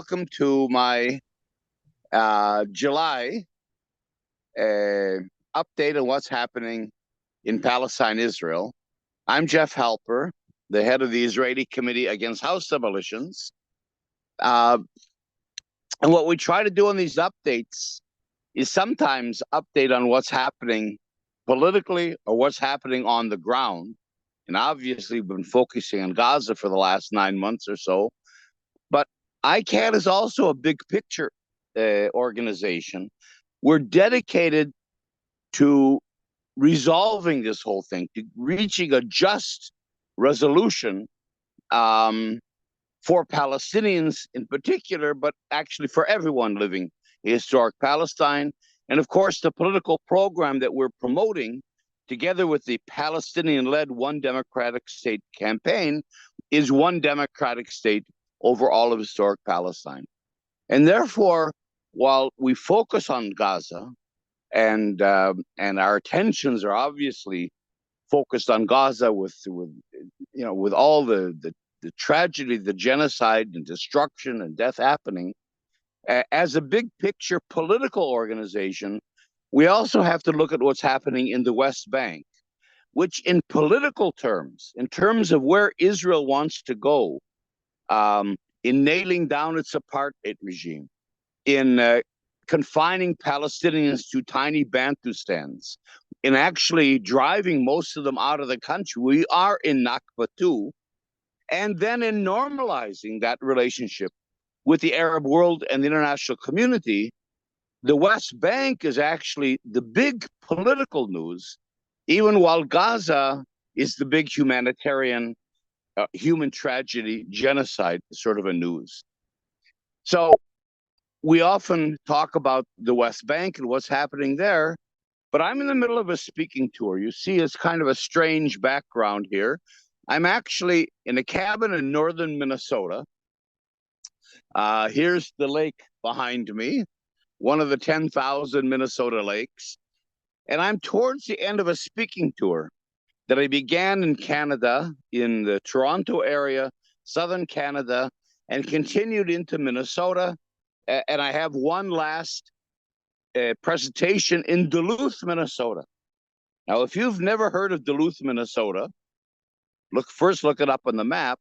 Welcome to my July update on what's happening in Palestine, Israel. I'm Jeff Halper, the head of the Israeli Committee Against House Demolitions. And what we try to do on these updates is sometimes update on what's happening politically or what's happening on the ground. And obviously, we've been focusing on Gaza for the last 9 months or so. But ICAHD is also a big picture organization. We're dedicated to resolving this whole thing, to reaching a just resolution for Palestinians in particular, but actually for everyone living in historic Palestine. And of course, the political program that we're promoting, together with the Palestinian-led One Democratic State campaign, is one democratic state over all of historic Palestine. And therefore, while we focus on Gaza, and our attentions are obviously focused on Gaza with all the tragedy, the genocide and destruction and death happening, as a big picture political organization, we also have to look at what's happening in the West Bank, which in political terms, in terms of where Israel wants to go, in nailing down its apartheid regime, in confining Palestinians to tiny Bantustans, in actually driving most of them out of the country. We are in Nakba too, and then in normalizing that relationship with the Arab world and the international community. The West Bank is actually the big political news, even while Gaza is the big humanitarian human tragedy, genocide sort of a news. So we often talk about the West Bank and what's happening there, but I'm in the middle of a speaking tour. You see, it's kind of a strange background here. I'm actually in a cabin in northern Minnesota. Here's the lake behind me, one of the 10,000 Minnesota lakes. And I'm towards the end of a speaking tour that I began in Canada, in the Toronto area, southern Canada, and continued into Minnesota. And I have one last presentation in Duluth, Minnesota. Now, if you've never heard of Duluth, Minnesota, look it up on the map.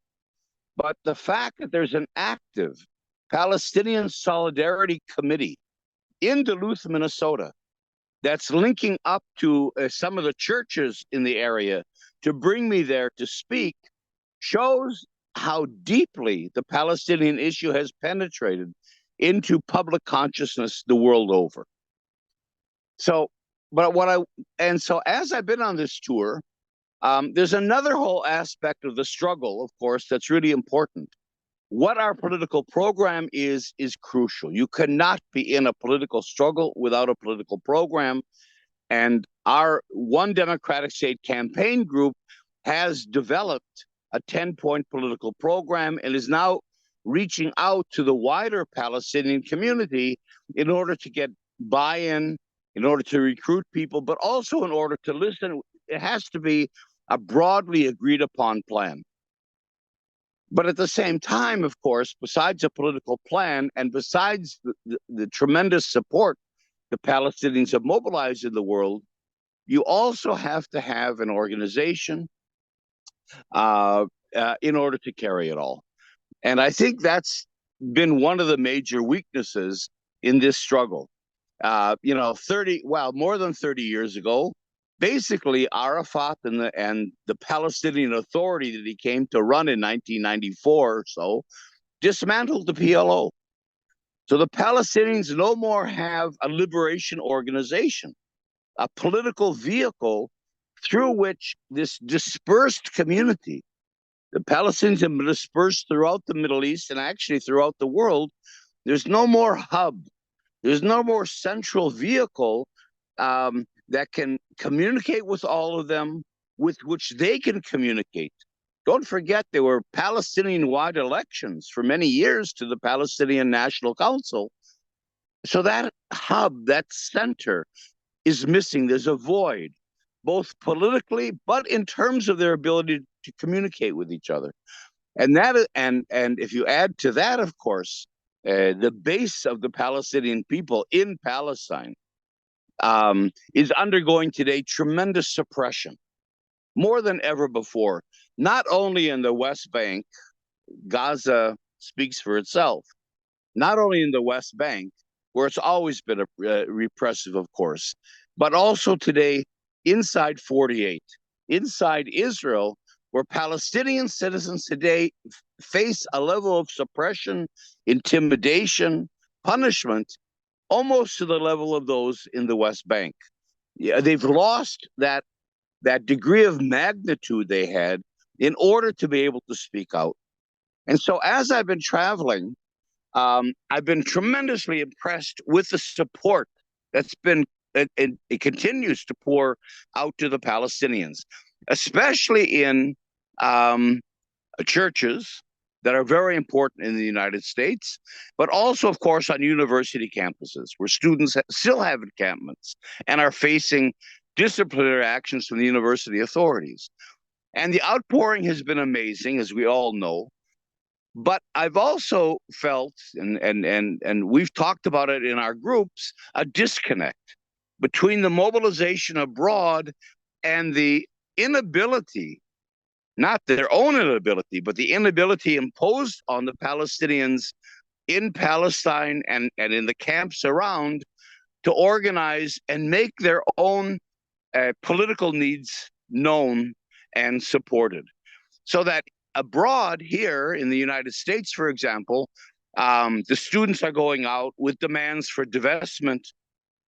But the fact that there's an active Palestinian Solidarity Committee in Duluth, Minnesota, that's linking up to some of the churches in the area to bring me there to speak, shows how deeply the Palestinian issue has penetrated into public consciousness the world over. So as I've been on this tour, there's another whole aspect of the struggle, of course, that's really important. What our political program is crucial. You cannot be in a political struggle without a political program. And our One Democratic State campaign group has developed a 10-point political program and is now reaching out to the wider Palestinian community in order to get buy-in, in order to recruit people, but also in order to listen. It has to be a broadly agreed upon plan. But at the same time, of course, besides a political plan and besides the tremendous support the Palestinians have mobilized in the world, you also have to have an organization in order to carry it all. And I think that's been one of the major weaknesses in this struggle. More than 30 years ago, basically Arafat and the Palestinian Authority that he came to run in 1994 or so dismantled the PLO. So the Palestinians no more have a liberation organization, a political vehicle through which this dispersed community, the Palestinians have been dispersed throughout the Middle East and actually throughout the world. There's no more hub. There's no more central vehicle that can communicate with all of them, with which they can communicate. Don't forget, there were Palestinian-wide elections for many years to the Palestinian National Council. So that hub, that center, is missing. There's a void, both politically, but in terms of their ability to communicate with each other. And if you add to that, of course, the base of the Palestinian people in Palestine, is undergoing today tremendous suppression, more than ever before, not only in the West Bank. Gaza speaks for itself, not only in the West Bank, where it's always been repressive, of course, but also today inside 48, inside Israel, where Palestinian citizens today face a level of suppression, intimidation, punishment, almost to the level of those in the West Bank. Yeah, they've lost that degree of magnitude they had in order to be able to speak out. And so, as I've been traveling, I've been tremendously impressed with the support that's been, it continues to pour out to the Palestinians, especially in um, churches that are very important in the United States, but also, of course, on university campuses where students still have encampments and are facing disciplinary actions from the university authorities. And the outpouring has been amazing, as we all know. But I've also felt, and we've talked about it in our groups, a disconnect between the mobilization abroad and the inability, not their own inability, but the inability imposed on the Palestinians in Palestine and in the camps around to organize and make their own political needs known and supported. So that abroad, here in the United States, for example, the students are going out with demands for divestment,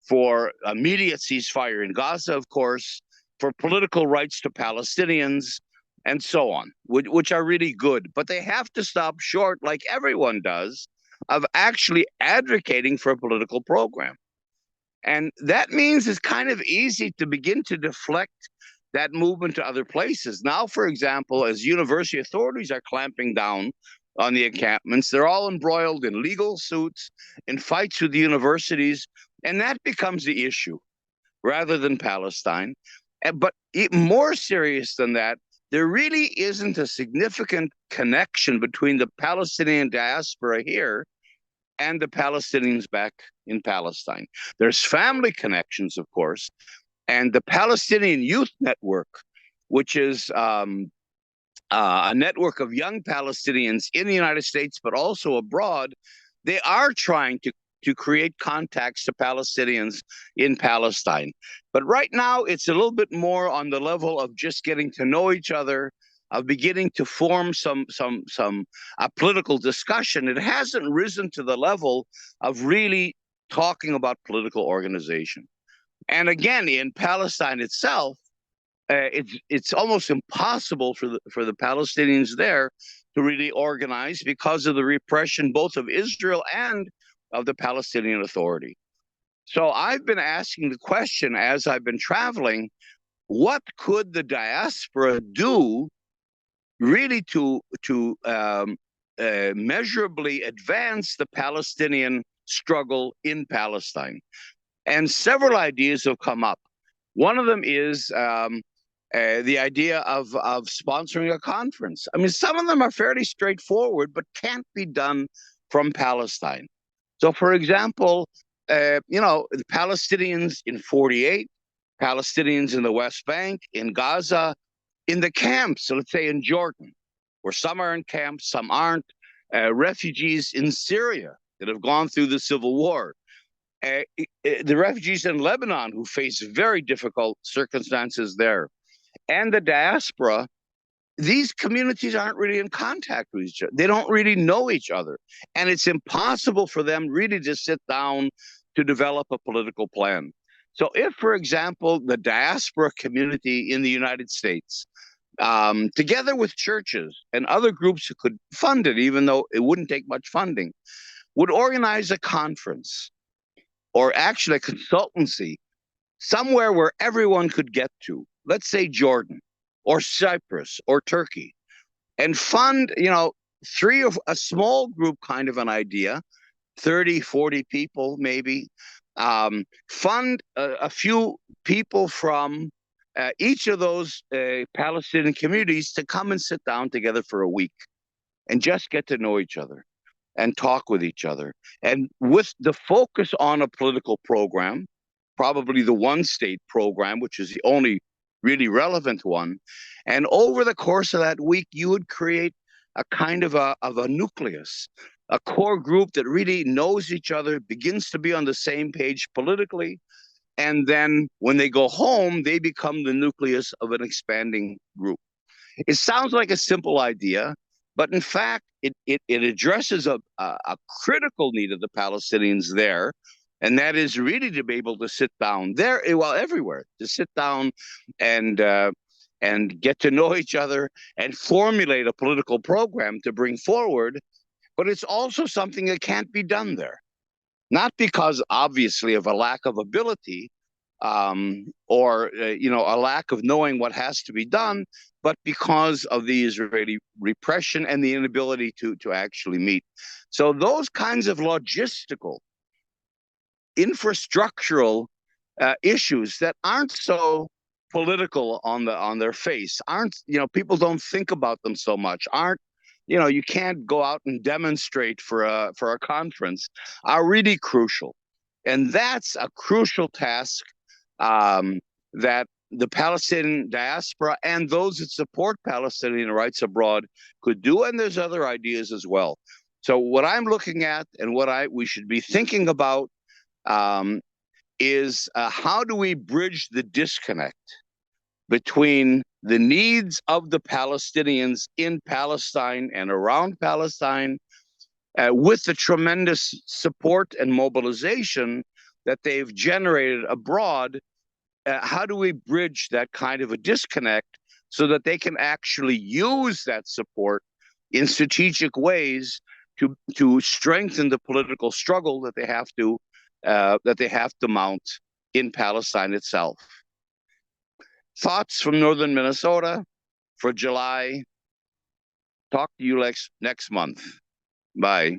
for immediate ceasefire in Gaza, of course, for political rights to Palestinians, and so on, which are really good. But they have to stop short, like everyone does, of actually advocating for a political program. And that means it's kind of easy to begin to deflect that movement to other places. Now, for example, as university authorities are clamping down on the encampments, they're all embroiled in legal suits, in fights with the universities, and that becomes the issue rather than Palestine. But more serious than that, there really isn't a significant connection between the Palestinian diaspora here and the Palestinians back in Palestine. There's family connections, of course, and the Palestinian Youth Network, which is a network of young Palestinians in the United States, but also abroad. They are trying to create contacts to Palestinians in Palestine. But right now, it's a little bit more on the level of just getting to know each other, of beginning to form some political discussion. It hasn't risen to the level of really talking about political organization. And again, in Palestine itself, it's almost impossible for the Palestinians there to really organize because of the repression both of Israel and of the Palestinian Authority. So I've been asking the question as I've been traveling: what could the diaspora do really to measurably advance the Palestinian struggle in Palestine? And several ideas have come up. One of them is the idea of sponsoring a conference. I mean, some of them are fairly straightforward, but can't be done from Palestine. So, for example, the Palestinians in 48, Palestinians in the West Bank, in Gaza, in the camps, so let's say in Jordan, where some are in camps, some aren't, refugees in Syria that have gone through the civil war, the refugees in Lebanon who face very difficult circumstances there, and the diaspora. These communities aren't really in contact with each other. They don't really know each other. And it's impossible for them really to sit down to develop a political plan. So if, for example, the diaspora community in the United States, together with churches and other groups who could fund it, even though it wouldn't take much funding, would organize a conference or actually a consultancy somewhere where everyone could get to, let's say Jordan or Cyprus or Turkey, and fund, three of a small group kind of an idea, 30, 40 people maybe, fund a few people from each of those Palestinian communities to come and sit down together for a week and just get to know each other. and talk with each other. And with the focus on a political program, probably the one state program, which is the only really relevant one. And over the course of that week, you would create a kind of a nucleus, a core group that really knows each other, begins to be on the same page politically. And then when they go home, they become the nucleus of an expanding group. It sounds like a simple idea, but in fact, it addresses a critical need of the Palestinians there, and that is really to be able to sit down there, well, everywhere, to sit down and get to know each other and formulate a political program to bring forward. But it's also something that can't be done there, not because obviously of a lack of ability, or a lack of knowing what has to be done, but because of the Israeli repression and the inability to actually meet. So those kinds of logistical, infrastructural issues that aren't so political on their face, aren't, people don't think about them so much, aren't, you can't go out and demonstrate for a conference, are really crucial. And that's a crucial task, that the Palestinian diaspora and those that support Palestinian rights abroad could do. And there's other ideas as well. So what I'm looking at and what we should be thinking about, is how do we bridge the disconnect between the needs of the Palestinians in Palestine and around Palestine, with the tremendous support and mobilization that they've generated abroad. How do we bridge that kind of a disconnect so that they can actually use that support in strategic ways to strengthen the political struggle that they have to mount in Palestine itself? Thoughts from northern Minnesota for July. Talk to you next month. Bye.